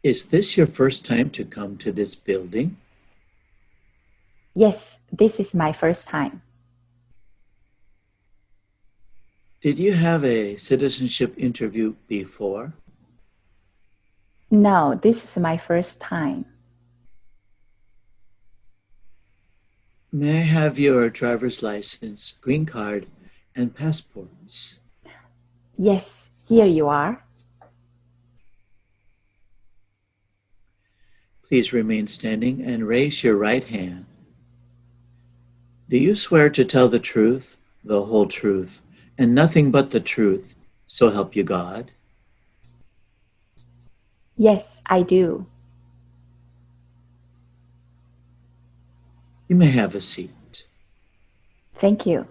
Is this your first time to come to this building? Yes, this is my first time. Did you have a citizenship interview before? No, this is my first time. May I have your driver's license, green card, and passports? Yes, here you are. Please remain standing and raise your right hand. Do you swear to tell the truth, the whole truth, and nothing but the truth, so help you God? Yes, I do. You may have a seat. Thank you.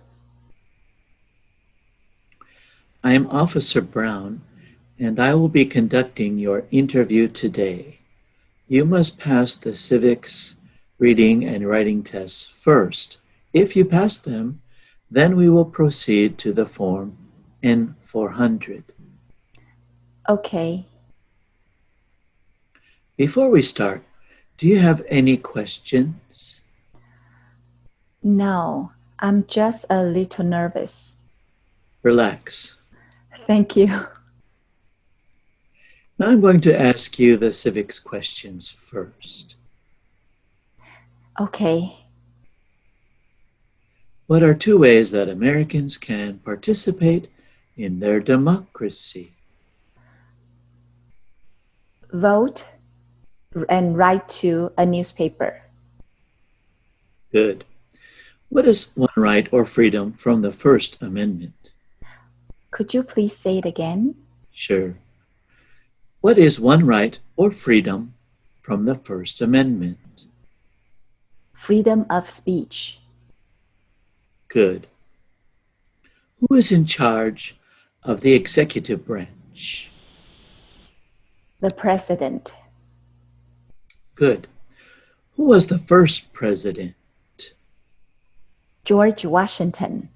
I am Officer Brown, and I will be conducting your interview today. You must pass the civics, reading, and writing tests first. If you pass them, then we will proceed to the form N400. Okay. Before we start, do you have any questions? No, I'm just a little nervous. Relax. Thank you. Now I'm going to ask you the civics questions first. Okay. What are two ways that Americans can participate in their democracy? Vote and write to a newspaper. Good. What is one right or freedom from the First Amendment? Could you please say it again? Sure. What is one right or freedom from the First Amendment? Freedom of speech. Good. Who is in charge of the executive branch? The president. Good. Who was the first president? George Washington.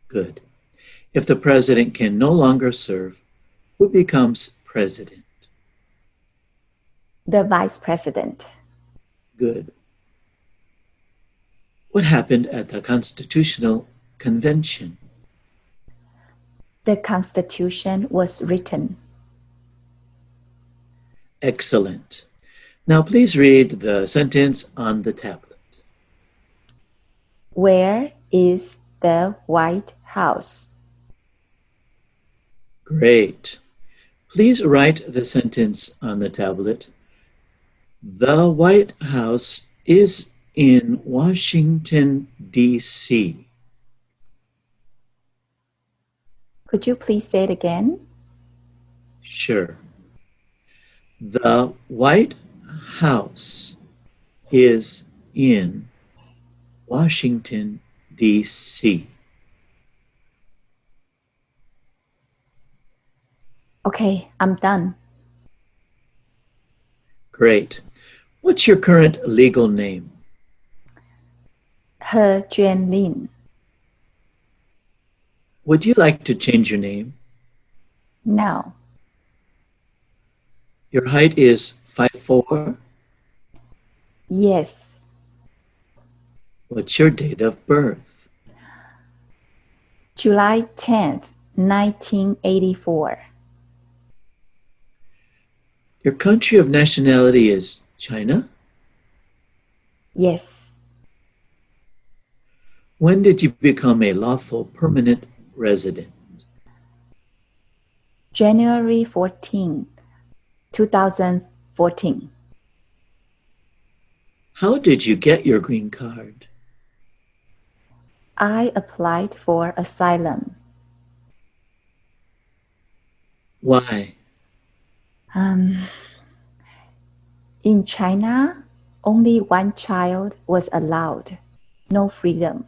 Good. If the president can no longer serve, who becomes president? The vice president. Good. What happened at the Constitutional Convention? The Constitution was written. Excellent. Now please read the sentence on the tablet. Where is the White House? Great. Please write the sentence on the tablet. The White House is in Washington, D.C. Could you please say it again? Sure. The White House is in Washington, D.C. Okay, I'm done. Great. What's your current legal name? He Juan Lin. Would you like to change your name? No. Your height is 5'4". Yes. What's your date of birth? July 10th, 1984. Your country of nationality is China? Yes. When did you become a lawful permanent resident? January 14th, 2014. How did you get your green card? I applied for asylum. Why? In China, only one child was allowed. No freedom.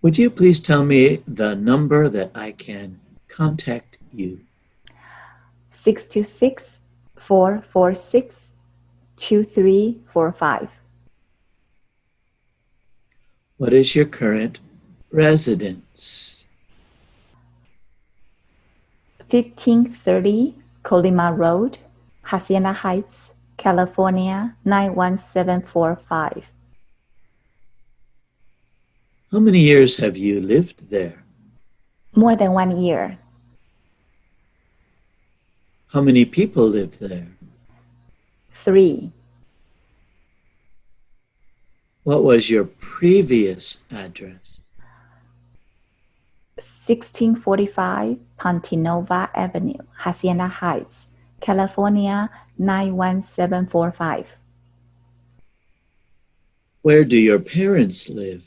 Would you please tell me the number that I can contact you? 626-446-2345. What is your current residence? 1530 Colima Road, Hacienda Heights, California 91745. How many years have you lived there? More than 1 year. How many people live there? 3. What was your previous address? 1645 Pontinova Avenue, Hacienda Heights, California 91745. Where do your parents live?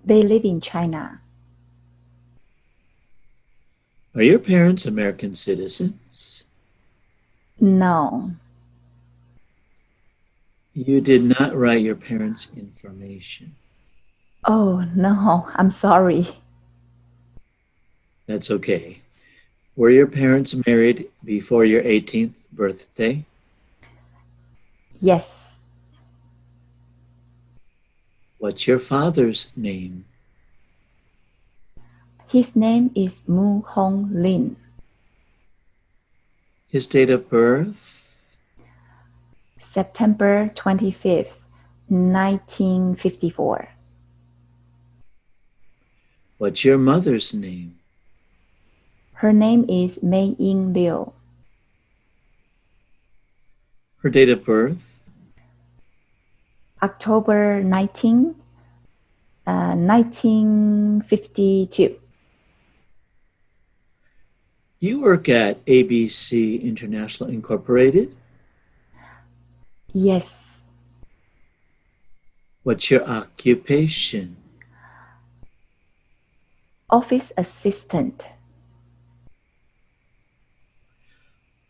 They live in China. Are your parents American citizens? No. You did not write your parents' information. Oh, no, I'm sorry. That's okay. Were your parents married before your 18th birthday? Yes. What's your father's name? His name is Mu Hong Lin. His date of birth? September 25th, 1954. What's your mother's name? Her name is Mei Ying Liu. Her date of birth? October 1952. You work at ABC International Incorporated? Yes. What's your occupation? Office assistant.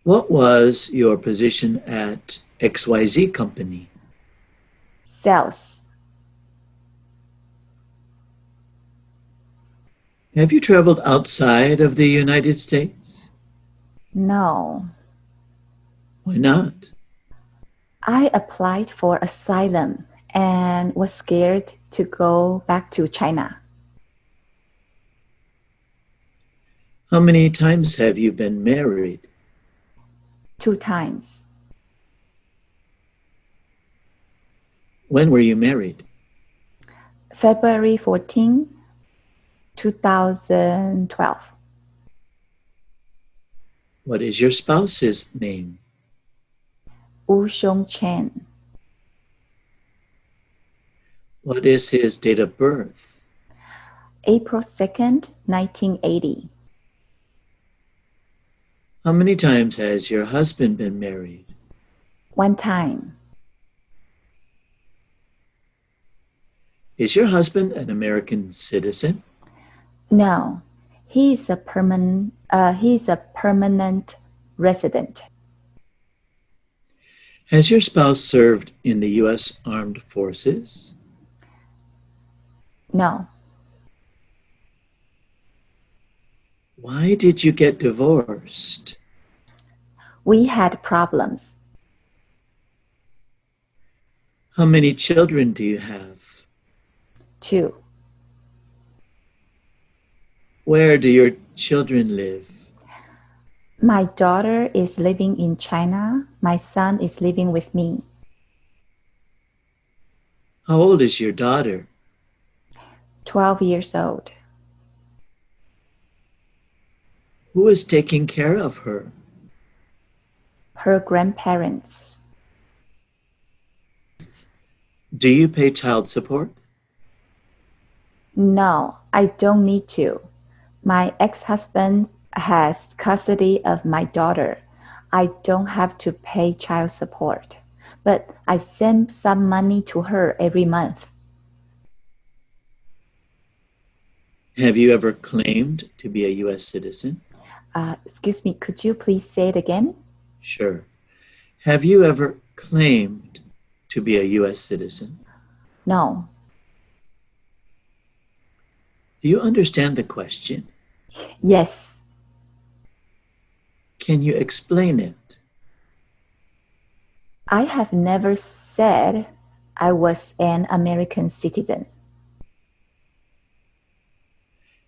What was your position at XYZ Company? Sales. Have you traveled outside of the United States? No. Why not? I applied for asylum and was scared to go back to China. How many times have you been married? 2 times. When were you married? February 14, 2012. What is your spouse's name? Wu Xiong Chen. What is his date of birth? April 2nd, 1980. How many times has your husband been married? 1 time. Is your husband an American citizen? No, he is a permanent resident. Has your spouse served in the U.S. Armed Forces? No. Why did you get divorced? We had problems. How many children do you have? 2. Where do your children live? My daughter is living in China. My son is living with me. How old is your daughter? 12 years old. Who is taking care of her? Her grandparents. Do you pay child support? No, I don't need to. My ex-husband has custody of my daughter. I don't have to pay child support, but I send some money to her every month. Have you ever claimed to be a U.S. citizen? Excuse me, could you please say it again? Sure. Have you ever claimed to be a U.S. citizen? No. Do you understand the question? Yes. Can you explain it? I have never said I was an American citizen.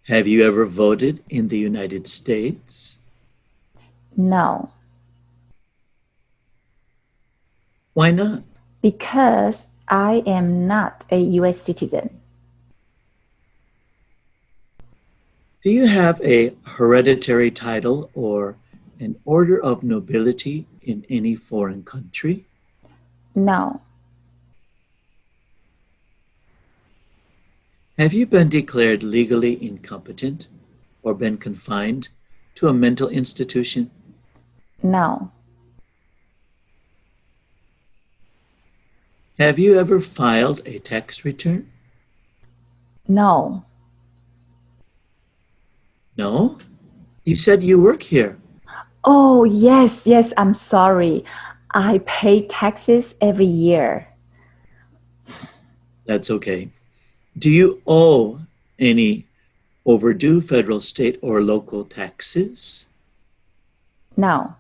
Have you ever voted in the United States? No, Why not? because I am not a U.S. citizen. Do you have a hereditary title or an order of nobility in any foreign country? No, Have you been declared legally incompetent or been confined to a mental institution? no, Have you ever filed a tax return? no. No? You said you work here. Oh, yes, I'm sorry. I pay taxes every year. That's okay. Do you owe any overdue federal, state, or local taxes? No,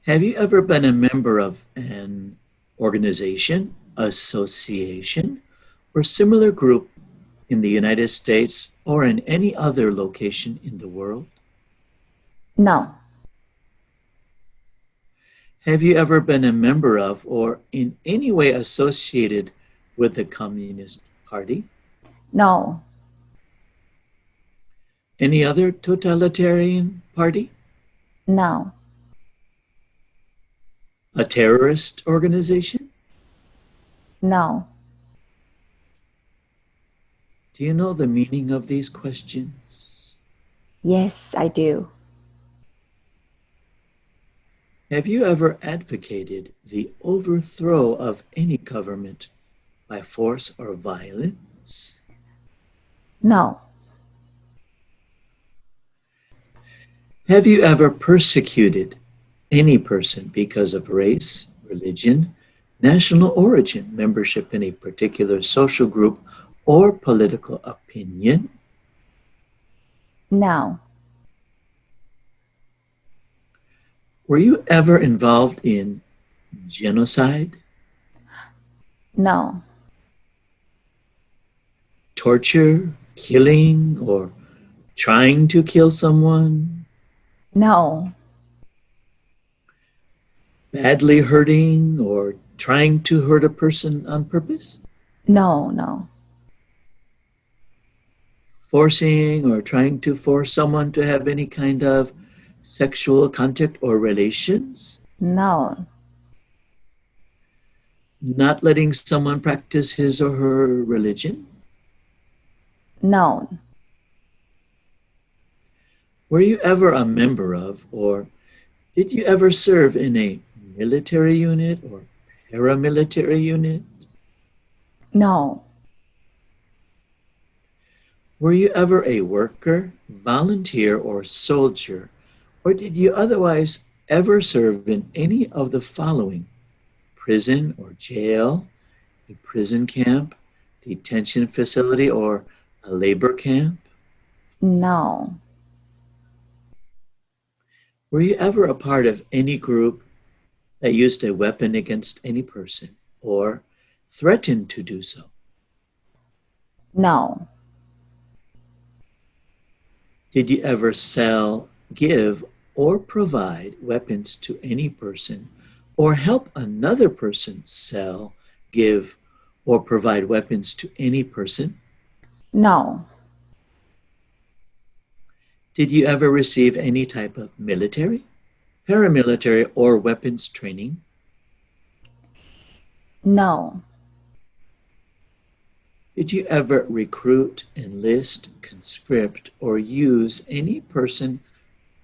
Have you ever been a member of an organization, association, or similar group in the United States or in any other location in the world? no, Have you ever been a member of or in any way associated with the Communist Party? no, Any other totalitarian party? no, A terrorist organization? no. Do you know the meaning of these questions? Yes, I do. Have you ever advocated the overthrow of any government by force or violence? No, Have you ever persecuted any person because of race, religion, national origin, membership in a particular social group, or political opinion? no, Were you ever involved in genocide, no, torture, killing, or trying to kill someone, no, badly hurting, or trying to hurt a person on purpose, no, forcing or trying to force someone to have any kind of sexual contact or relations, no, not letting someone practice his or her religion? no, Were you ever a member of, or did you ever serve in a military unit or paramilitary unit? no, Were you ever a worker, volunteer, or soldier, or did you otherwise ever serve in any of the following: prison or jail, a prison camp, detention facility, or a labor camp? no, Were you ever a part of any group that used a weapon against any person or threatened to do so? no, Did you ever sell, give, or provide weapons to any person or help another person sell, give, or provide weapons to any person? no, Did you ever receive any type of military, paramilitary, or weapons training? no, Did you ever recruit, enlist, conscript, or use any person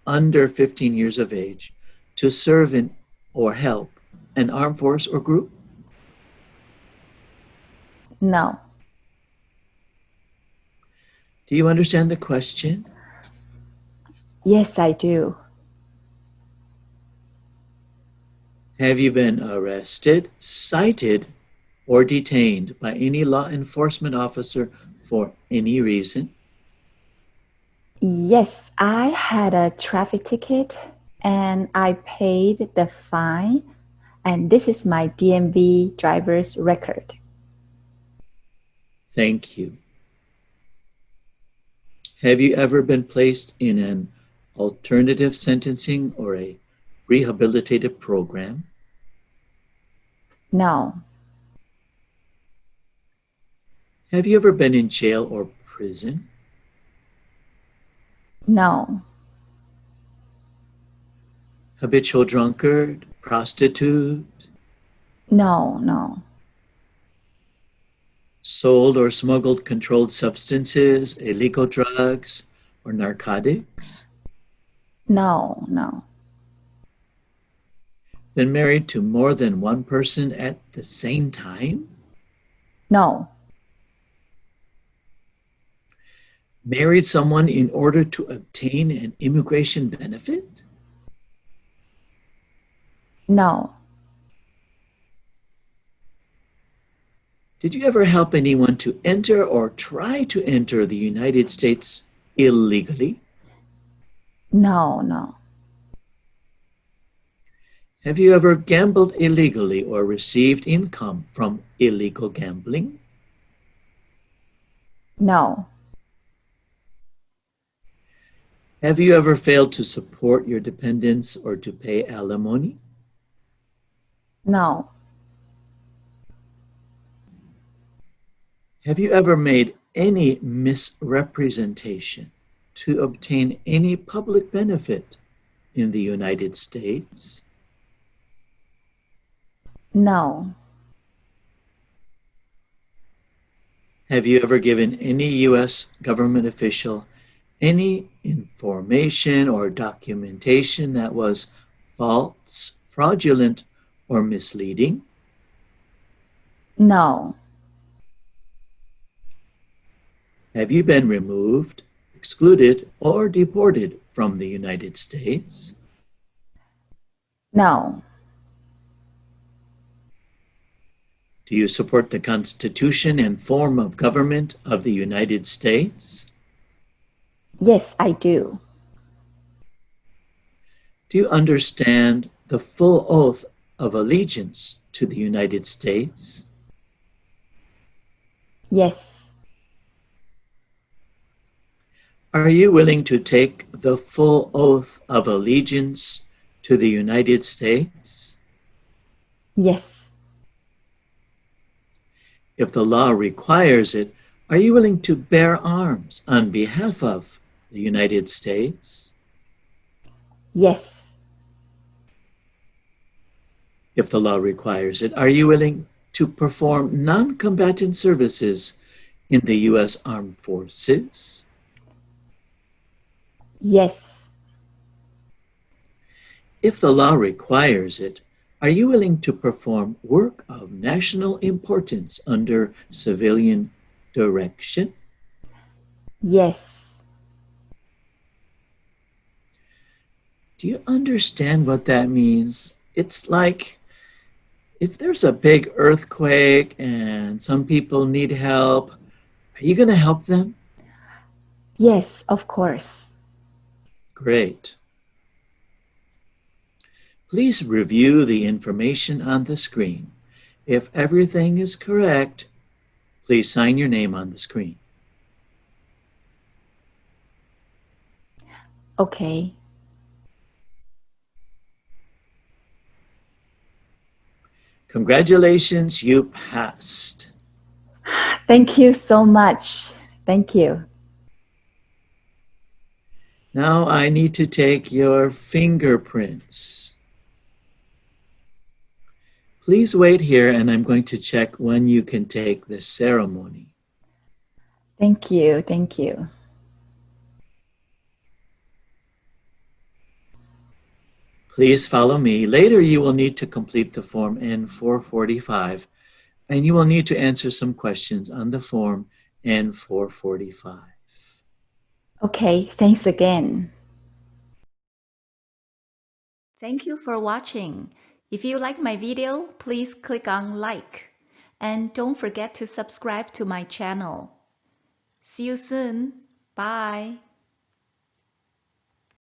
under 15 years of age to serve in or help an armed force or group? no. Do you understand the question? Yes, I do. Have you been arrested, cited, or detained by any law enforcement officer for any reason? Yes, I had a traffic ticket and I paid the fine, and this is my DMV driver's record. Thank you. Have you ever been placed in an alternative sentencing, or a rehabilitative program? No. Have you ever been in jail or prison? No. Habitual drunkard, prostitute, No. sold or smuggled controlled substances, illegal drugs, or narcotics? No. Been married to more than one person at the same time? No. Married someone in order to obtain an immigration benefit? No. Did you ever help anyone to enter or try to enter the United States illegally? No. Have you ever gambled illegally or received income from illegal gambling? No. Have you ever failed to support your dependents or to pay alimony? No. Have you ever made any misrepresentation to obtain any public benefit in the United States? No. Have you ever given any U.S. government official any information or documentation that was false, fraudulent, or misleading? No. Have you been removed, excluded, or deported from the United States? No. Do you support the Constitution and form of government of the United States? Yes, I do. Do you understand the full oath of allegiance to the United States? Yes. Are you willing to take the full oath of allegiance to the United States? Yes. If the law requires it, are you willing to bear arms on behalf of the United States? Yes. If the law requires it, are you willing to perform non-combatant services in the U.S. Armed Forces? Yes. If the law requires it, are you willing to perform work of national importance under civilian direction? Yes. Do you understand what that means? It's like if there's a big earthquake and some people need help, are you going to help them? Yes, of course. Great. Please review the information on the screen. If everything is correct, please sign your name on the screen. Okay. Congratulations, you passed. Thank you so much. Thank you. Now I need to take your fingerprints. Please wait here and I'm going to check when you can take the ceremony. Thank you. Thank you. Please follow me. Later you will need to complete the form N445 and you will need to answer some questions on the form N445. Okay, thanks again. Thank you for watching. If you like my video, please click on like. And don't forget to subscribe to my channel. See you soon. Bye.